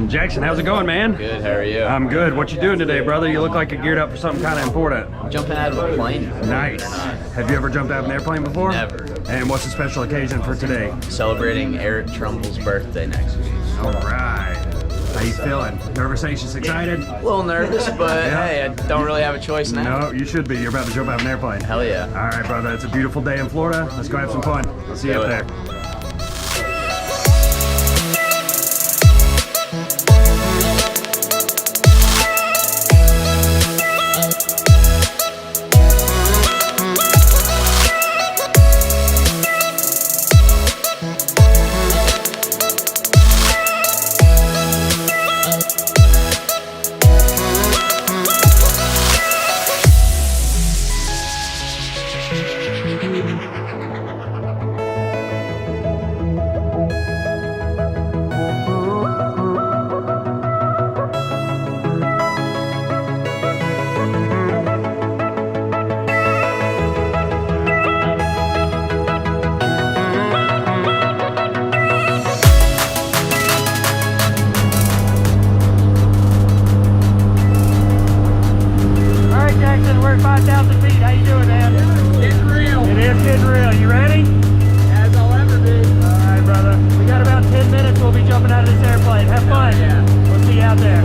Jackson. Jackson, how's it going, man? Good, how are you? I'm good. What you doing today, brother? You look like you're geared up for something kind of important. Jumping out of a plane. Nice. Have you ever jumped out of an airplane before? Never. And what's the special occasion for today? Celebrating Eric Trumbull's birthday next week. All right. How you feeling? Nervous, anxious, excited? A little nervous, but Yeah. hey, I don't really have a choice now. No, you should be. You're about to jump out of an airplane. Hell yeah. All right, brother. It's a beautiful day in Florida. Let's go have some fun. I'll see you up there. We're at 5,000 feet. How you doing, man? Getting real. It is getting real. You ready? As I'll ever be. All right, brother. We got about 10 minutes. We'll be jumping out of this airplane. Have fun. Yeah. We'll see you out there.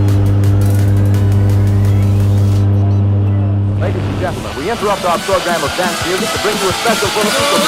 Ladies and gentlemen, we interrupt our program of dance music to bring you a special bulletin from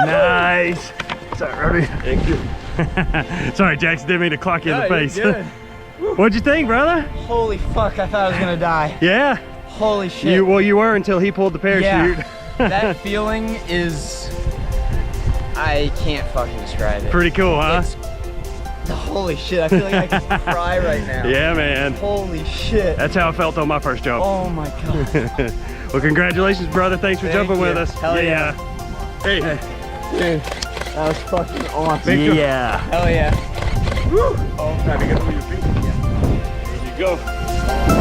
Nice. Sorry, Rudy. Thank you. Sorry, Jackson. Didn't mean to clock you in the face. What'd you think, brother? Holy fuck, I thought I was gonna die. Yeah. Holy shit. Well, you were until he pulled the parachute. Yeah. That feeling is... I can't fucking describe it. Pretty cool, huh? Holy shit, I feel like I can cry right now. Yeah, man. Holy shit. That's how I felt on my first jump. Oh my god. Well, congratulations, brother. Thanks for jumping with us. Hell yeah. Hey. Dude, that was fucking awesome. Yeah. Hell yeah. Woo. Oh, try to get through your feet. Yeah. There you go.